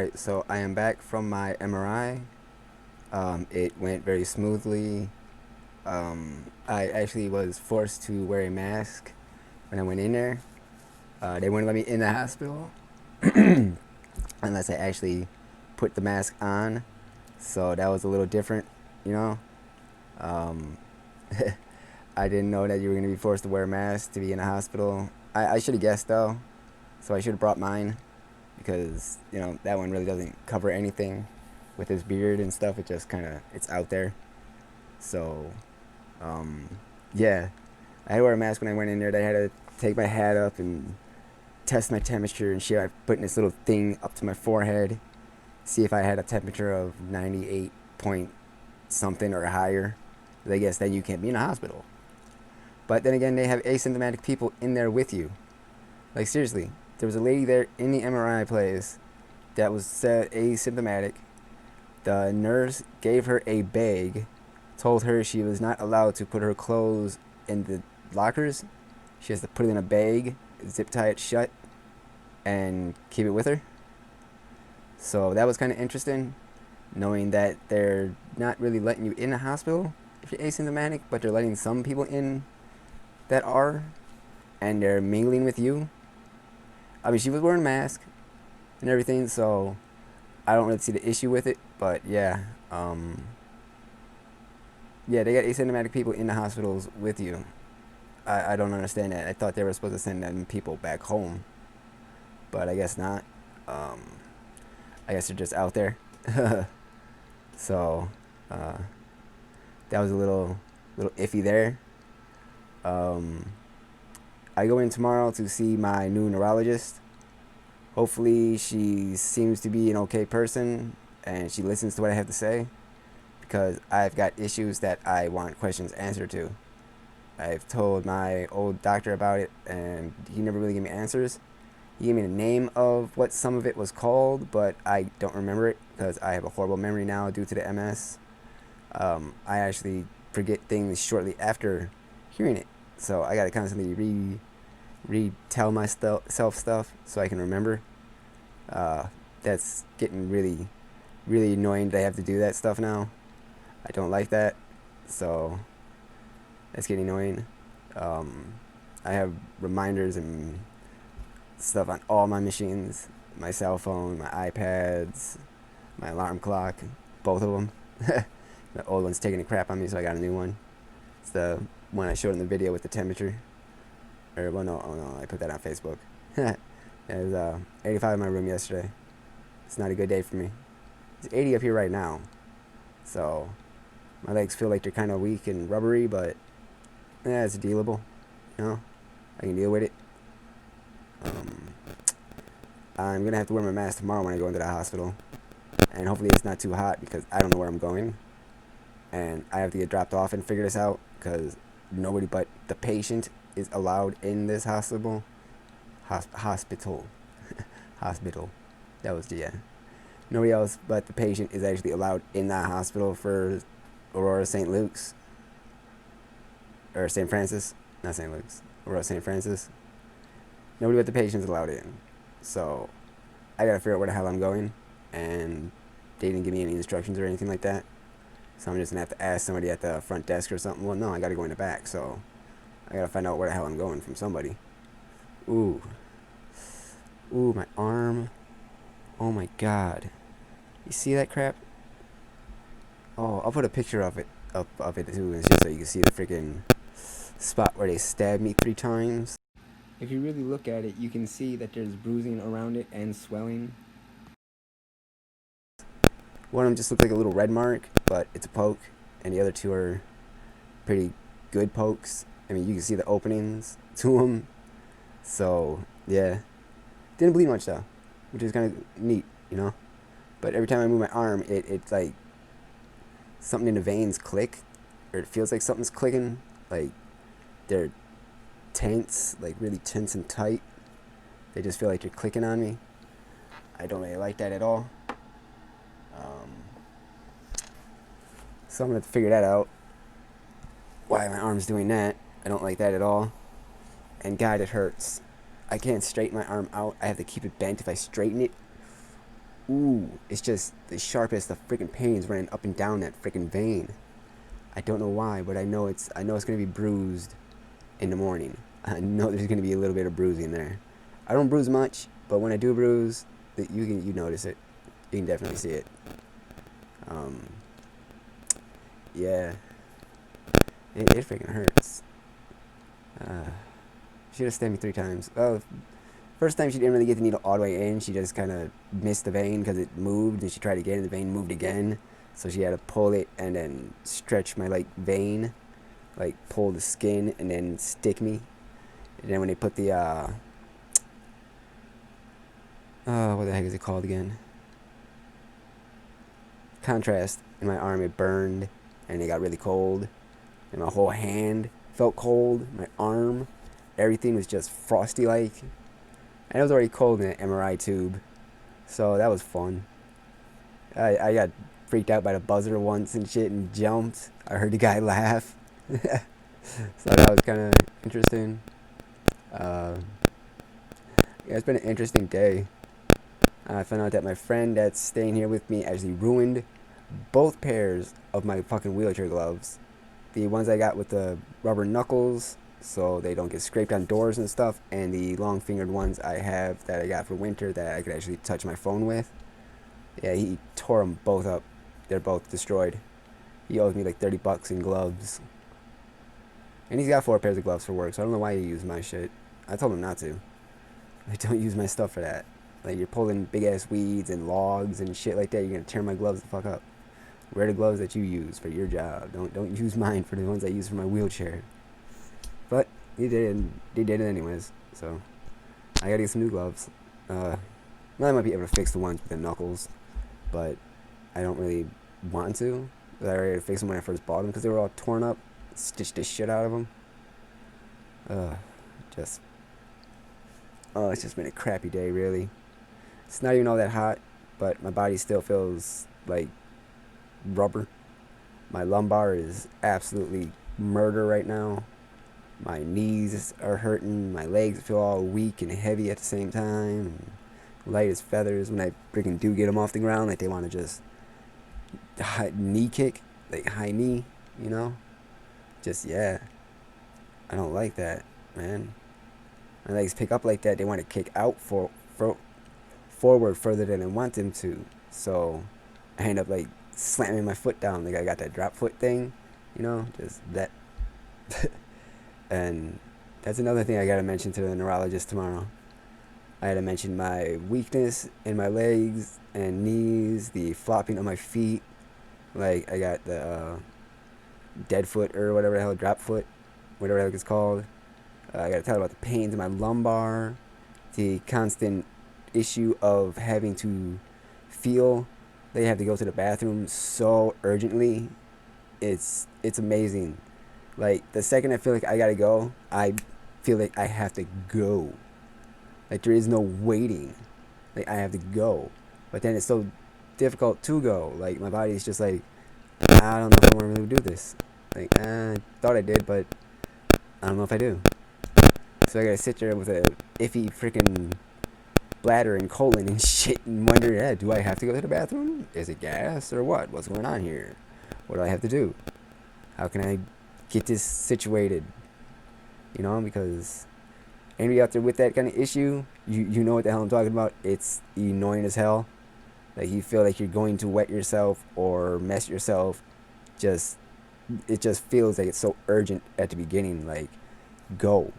Alright, so I am back from my MRI. It went very smoothly. I actually was forced to wear a mask when I went in there. They wouldn't let me in the hospital unless I actually put the mask on. So that was a little different, you know. Um, I didn't know that you were going to be forced to wear a mask to be in a hospital. I should have guessed though, so I should have brought mine because that one really doesn't cover anything with his beard and stuff. It just kind of it's out there. So um, yeah, I had to wear a mask when I went in there. They had to take my hat up and test my temperature and shit. I put this little thing up to my forehead, see if I had a temperature of 98 point something or higher. I guess then you can't be in a hospital. But then again, they have asymptomatic people in there with you. Like seriously, there was a lady there in the MRI place that was asymptomatic. The nurse gave her a bag, told her she was not allowed to put her clothes in the lockers. She has to put it in a bag, zip tie it shut, and keep it with her. So that was kind of interesting, knowing that they're not really letting you in the hospital if you're asymptomatic, but they're letting some people in that are, and they're mingling with you. I mean, she was wearing a mask and everything, so I don't really see the issue with it. But yeah, yeah, they got asymptomatic people in the hospitals with you. I don't understand that. I thought they were supposed to send them people back home, but I guess not. Um, I guess they're just out there. So uh, that was a little iffy there. Um, I go in tomorrow to see my new neurologist. Hopefully, she seems to be an okay person and she listens to what I have to say because I've got issues that I want questions answered to. I've told my old doctor about it and he never really gave me answers. He gave me the name of what some of it was called, but I don't remember it because I have a horrible memory now due to the MS. I actually forget things shortly after hearing it, so I gotta constantly retell myself stuff so I can remember. Uh, that's getting really annoying that I have to do that stuff now. I don't like that, so that's getting annoying. Um, I have reminders and stuff on all my machines, my cell phone, my iPads, my alarm clock, both of them. The old one's taking a crap on me, so I got a new one. It's the one I showed in the video with the temperature. Or, well, no, oh no, I put that on Facebook. It was 85 in my room yesterday. It's not a good day for me. It's 80 up here right now. So, my legs feel like they're kind of weak and rubbery, but yeah, it's dealable. You know, I can deal with it. Um, I'm gonna have to wear my mask tomorrow when I go into the hospital, and hopefully it's not too hot because I don't know where I'm going, and I have to get dropped off and figure this out because nobody but the patient is allowed in this hospital. Hospital, hospital. That was the yeah. Nobody else but the patient is actually allowed in that hospital for Aurora St. Luke's or St. Francis, not St. Luke's, Aurora St. Francis. Nobody but the patient's allowed in. So I gotta figure out where the hell I'm going, and they didn't give me any instructions or anything like that. So I'm just gonna have to ask somebody at the front desk or something. Well, no, I gotta go in the back, so I gotta find out where the hell I'm going from somebody. Ooh, ooh, my arm. Oh my god, you see that crap? Oh, I'll put a picture of it too, just so you can see the freaking spot where they stabbed me 3 times. If you really look at it, you can see that there's bruising around it and swelling. One of them just looked like a little red mark, but it's a poke, and the other two are pretty good pokes. I mean, you can see the openings to them. So, yeah. Didn't bleed much, though, which is kind of neat, you know? But every time I move my arm, it's like something in the veins click, or it feels like something's clicking. Like, they're tense, like really tense and tight. They just feel like they're clicking on me. I don't really like that at all. Um, so I'm gonna have to figure that out. Why my arm's doing that? I don't like that at all. And God, it hurts. I can't straighten my arm out. I have to keep it bent. If I straighten it, ooh, it's just the sharpest of freaking pains running up and down that freaking vein. I don't know why, but I know it's gonna be bruised in the morning. I know there's gonna be a little bit of bruising there. I don't bruise much, but when I do bruise, you notice it. You can definitely see it. Um, yeah, it freaking hurts. She just stabbed me 3 times. Oh, first time she didn't really get the needle all the way in. She just kind of missed the vein because it moved, and she tried again, and the vein moved again. So she had to pull it and then stretch my like vein, like pull the skin and then stick me. And then when they put the what the heck is it called again? Contrast in my arm, it burned, and it got really cold, and my whole hand felt cold. My arm, everything was just frosty like. And it was already cold in an MRI tube, so that was fun. I got freaked out by the buzzer once and shit and jumped. I heard the guy laugh. So that was kind of interesting. Uh, yeah, it's been an interesting day. I found out that my friend that's staying here with me actually ruined both pairs of my fucking wheelchair gloves. The ones I got with the rubber knuckles so they don't get scraped on doors and stuff, and the long fingered ones I have that I got for winter that I could actually touch my phone with. Yeah, he tore them both up. They're both destroyed. He owes me like $30 in gloves. And he's got 4 pairs of gloves for work, so I don't know why he used my shit. I told him not to. Like, don't use my stuff for that. Like, you're pulling big ass weeds and logs and shit like that. You're gonna tear my gloves the fuck up. Wear the gloves that you use for your job. Don't use mine for the ones I use for my wheelchair. But he did it anyways. So I gotta get some new gloves. Well, I might be able to fix the ones with the knuckles, but I don't really want to. I already had to fix them when I first bought them because they were all torn up. Stitched the shit out of them. Just it's just been a crappy day, really. It's not even all that hot, but my body still feels like rubber. My lumbar is absolutely murder right now. My knees are hurting. My legs feel all weak and heavy at the same time. And light as feathers when I freaking do get them off the ground. Like they want to just knee kick, like high knee, you know? Just, yeah. I don't like that, man. My legs pick up like that. They want to kick out forward further than I want them to. So I end up like slamming my foot down. Like I got that drop foot thing, you know? Just that. And that's another thing I gotta mention to the neurologist tomorrow. I had to mention my weakness in my legs and knees, the flopping of my feet. Like I got the dead foot or whatever the hell, drop foot, whatever the heck it's called. I gotta tell about the pains in my lumbar, the constant issue of having to feel they have to go to the bathroom so urgently. It's amazing. Like the second I feel like I gotta go, I feel like I have to go. Like there is no waiting. Like I have to go. But then it's so difficult to go. Like my body's just like, I don't know if I want to really do this. Like I thought I did, but I don't know if I do. So I gotta sit there with a iffy freaking bladder and colon and shit and wonder, yeah, do I have to go to the bathroom? Is it gas or what? What's going on here? What do I have to do? How can I get this situated? You know, because anybody out there with that kind of issue, you know what the hell I'm talking about. It's annoying as hell. Like you feel like you're going to wet yourself or mess yourself. It just feels like it's so urgent at the beginning. Like, go.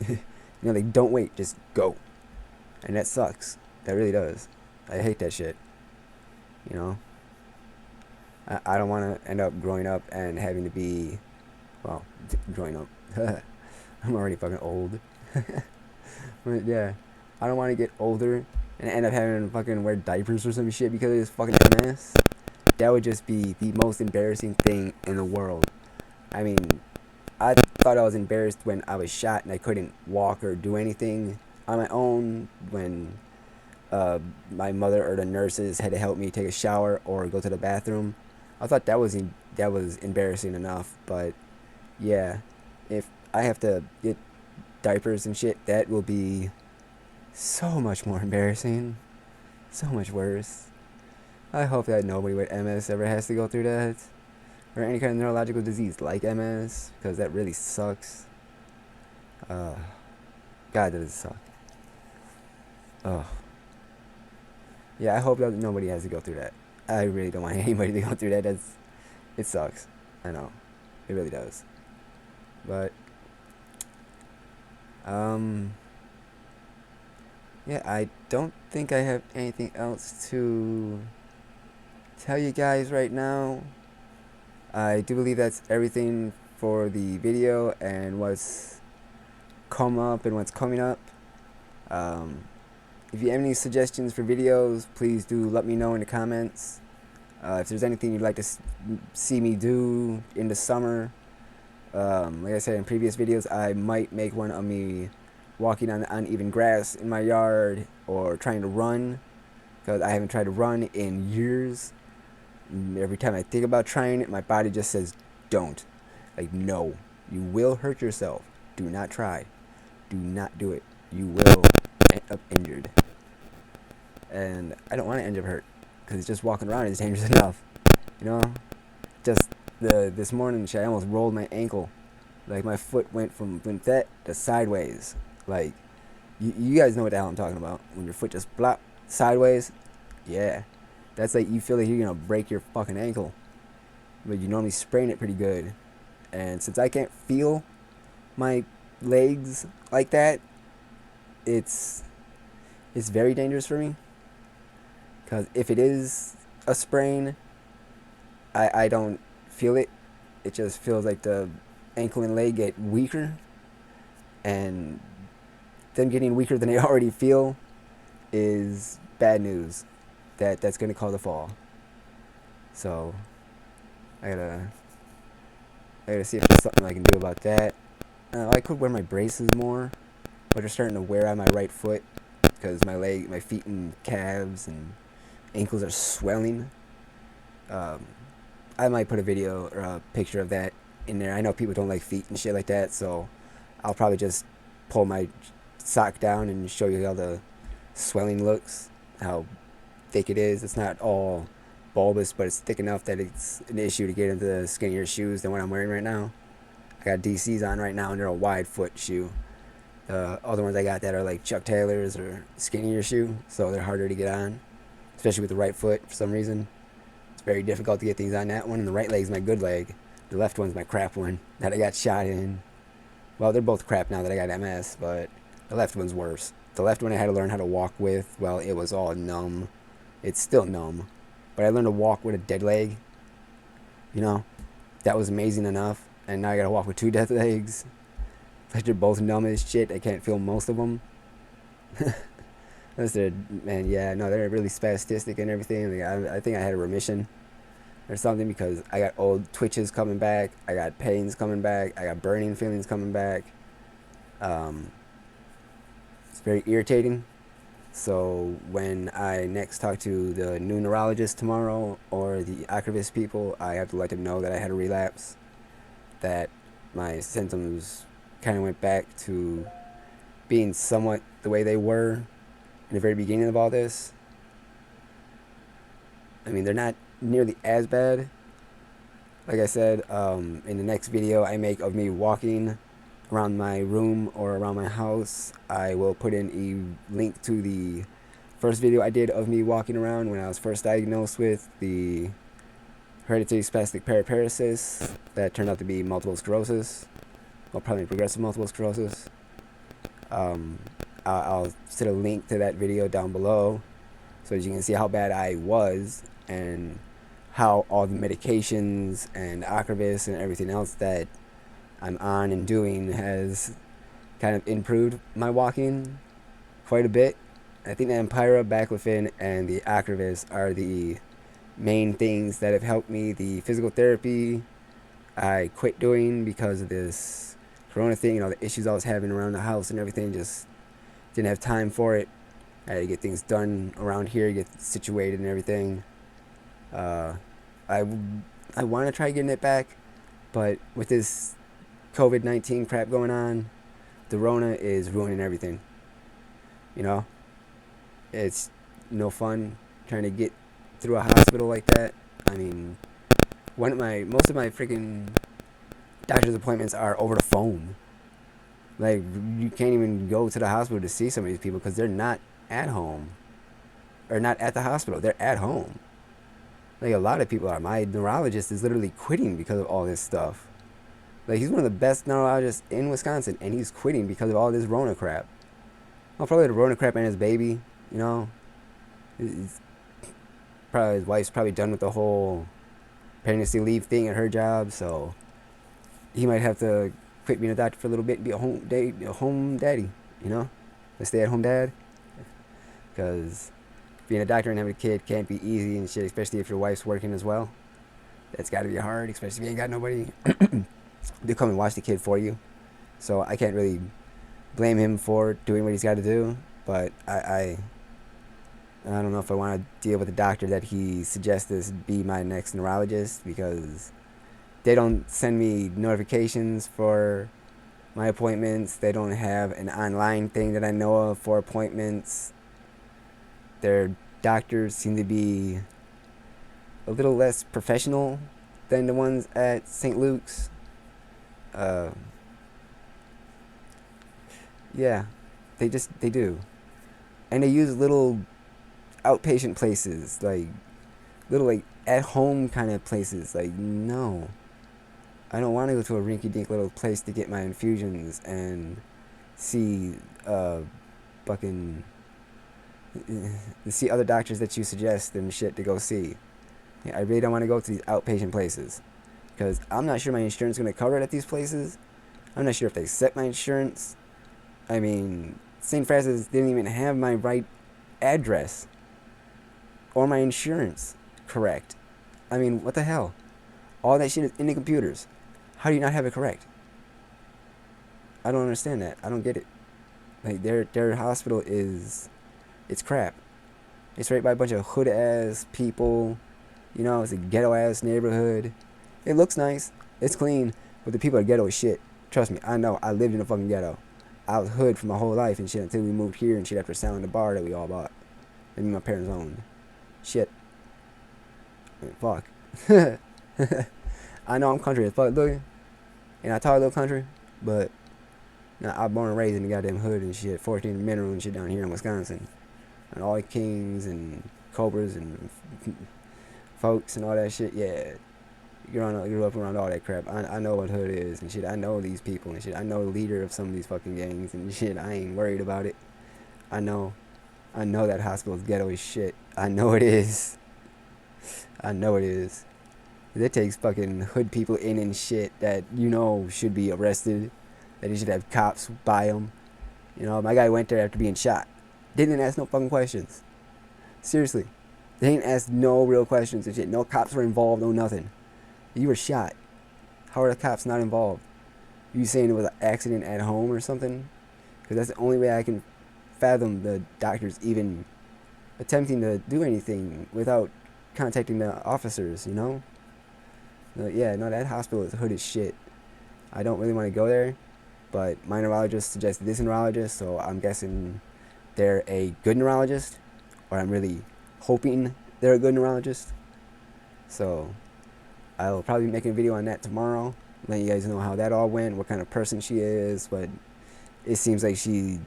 You know, like don't wait, just go. And that sucks. That really does. I hate that shit. You know? I don't want to end up growing up and having to be, well, growing up. I'm already fucking old. But yeah, I don't want to get older and end up having to fucking wear diapers or some shit because of this fucking MS. That would just be the most embarrassing thing in the world. I mean, I thought I was embarrassed when I was shot and I couldn't walk or do anything on my own when my mother or the nurses had to help me take a shower or go to the bathroom. I thought that was embarrassing enough, but yeah, if I have to get diapers and shit, that will be so much more embarrassing. So much worse. I hope that nobody with MS ever has to go through that, or any kind of neurological disease like MS, because that really sucks. Uh, God, does it suck. Oh, yeah. I hope that nobody has to go through that. I really don't want anybody to go through that. It sucks. I know, it really does. But um, yeah, I don't think I have anything else to tell you guys right now. I do believe that's everything for the video and what's come up and what's coming up. Um, if you have any suggestions for videos, please do let me know in the comments. If there's anything you'd like to see me do in the summer, like I said in previous videos, I might make one of me walking on uneven grass in my yard or trying to run, because I haven't tried to run in years. Every time I think about trying it, my body just says, don't. Like, no. You will hurt yourself. Do not try. Do not do it. You will end up injured. And I don't want to end up hurt, because just walking around is dangerous enough. You know? Just this morning, I almost rolled my ankle. Like, my foot went that to sideways. Like, you guys know what the hell I'm talking about. When your foot just blop sideways. Yeah. That's like you feel like you're going to break your fucking ankle. But you normally sprain it pretty good. And since I can't feel my legs like that, it's very dangerous for me. Because if it is a sprain, I don't feel it. It just feels like the ankle and leg get weaker. And them getting weaker than they already feel is bad news. That's going to cause a fall. So I gotta see if there's something I can do about that. I could wear my braces more, but they're starting to wear on my right foot because my feet and calves and ankles are swelling. I might put a video or a picture of that in there. I know people don't like feet and shit like that, so I'll probably just pull my sock down and show you how the swelling looks, how thick it is. It's not all bulbous, but it's thick enough that it's an issue to get into the skinnier shoes than what I'm wearing right now. I got DCs on right now, and they're a wide foot shoe. The other ones I got that are like Chuck Taylors or skinnier shoe, so they're harder to get on, especially with the right foot for some reason. It's very difficult to get things on that one, and the right leg's my good leg. The left one's my crap one that I got shot in. Well, they're both crap now that I got MS, but the left one's worse. The left one I had to learn how to walk with. Well, it was all numb. It's still numb. But I learned to walk with a dead leg. You know, that was amazing enough. And now I gotta walk with two dead legs. Like they're both numb as shit. I can't feel most of them. Man, yeah, no, they're really spastic and everything. Like, I think I had a remission or something because I got old twitches coming back. I got pains coming back. I got burning feelings coming back. It's very irritating. So when I next talk to the new neurologist tomorrow or the Activist people, I have to let them know that I had a relapse, that my symptoms kind of went back to being somewhat the way they were in the very beginning of all this. I mean, they're not nearly as bad. Like I said, in the next video I make of me walking around my room or around my house, I will put in a link to the first video I did of me walking around when I was first diagnosed with the hereditary spastic paraparesis that turned out to be multiple sclerosis, or probably progressive multiple sclerosis. I'll set a link to that video down below so that you can see how bad I was and how all the medications and Activist and everything else that I'm on and doing has kind of improved my walking quite a bit. I think the Empira, Baclofen, and the Activist are the main things that have helped me. The physical therapy I quit doing because of this corona thing and all the issues I was having around the house and everything. Just didn't have time for it. I had to get things done around here, get situated and everything. I want to try getting it back, but with this COVID-19 crap going on, the Rona is ruining everything. You know, it's no fun trying to get through a hospital like that. I mean, most of my freaking doctor's appointments are over the phone. Like, you can't even go to the hospital to see some of these people because they're not at home or not at the hospital. They're at home. Like, a lot of people are. My neurologist is literally quitting because of all this stuff. Like, he's one of the best neurologists in Wisconsin, and he's quitting because of all this Rona crap. Well, probably the Rona crap and his baby, you know. He's probably, his wife's probably done with the whole pregnancy leave thing at her job, so he might have to quit being a doctor for a little bit and be a home daddy, you know, a stay-at-home dad. Because being a doctor and having a kid can't be easy and shit, especially if your wife's working as well. That's got to be hard, especially if you ain't got nobody to come and watch the kid for you. So I can't really blame him for doing what he's got to do, but I don't know if I want to deal with the doctor that he suggests be my next neurologist, because they don't send me notifications for my appointments. They don't have an online thing that I know of for appointments. Their doctors seem to be a little less professional than the ones at St. Luke's. Yeah, they do. And they use little outpatient places, like little like at home kind of places. Like, no, I don't want to go to a rinky-dink little place to get my infusions and see fucking to see other doctors that you suggest and shit to go see. Yeah, I really don't want to go to these outpatient places because I'm not sure my insurance is going to cover it at these places. I'm not sure if they accept my insurance. I mean, St. Francis didn't even have my right address or my insurance correct. I mean, what the hell? All that shit is in the computers. How do you not have it correct? I don't understand that. I don't get it. Like, their hospital it's crap. It's right by a bunch of hood ass people. You know, it's a ghetto ass neighborhood. It looks nice. It's clean, but the people are ghetto as shit. Trust me, I know. I lived in a fucking ghetto. I was hood for my whole life and shit until we moved here and shit after selling the bar that we all bought. And me and my parents owned. Shit. I mean, fuck. I know I'm country as fuck, look. And I talk a little country, but nah, I was born and raised in the goddamn hood and shit. 14 mineral and shit down here in Wisconsin. And all the kings and cobras and folks and all that shit, yeah. You grew up around all that crap. I know what hood is and shit. I know these people and shit. I know the leader of some of these fucking gangs and shit. I ain't worried about it. I know that hospital's ghetto as shit. I know it is. I know it is. It takes fucking hood people in and shit that you know should be arrested. That you should have cops by them. You know, my guy went there after being shot. Didn't ask no fucking questions. Seriously. They didn't ask no real questions and shit. No cops were involved, no nothing. You were shot. How are the cops not involved? You saying it was an accident at home or something? Because that's the only way I can fathom the doctors even attempting to do anything without contacting the officers, you know? Yeah, no, that hospital is hood as shit. I don't really want to go there, but my neurologist suggested this neurologist, so I'm guessing they're a good neurologist, or I'm really hoping they're a good neurologist. So I will probably be making a video on that tomorrow, letting you guys know how that all went, what kind of person she is, what it seems like she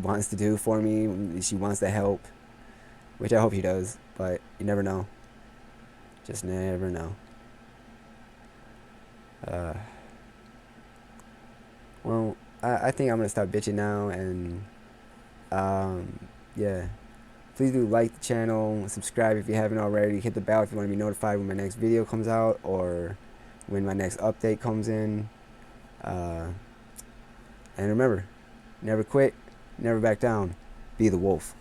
wants to do for me. She wants to help, which I hope she does, but you never know. Just never know. Well, I think I'm going to stop bitching now, and yeah. Please do like the channel, subscribe if you haven't already, hit the bell if you want to be notified when my next video comes out or when my next update comes in. And remember, never quit, never back down, be the wolf.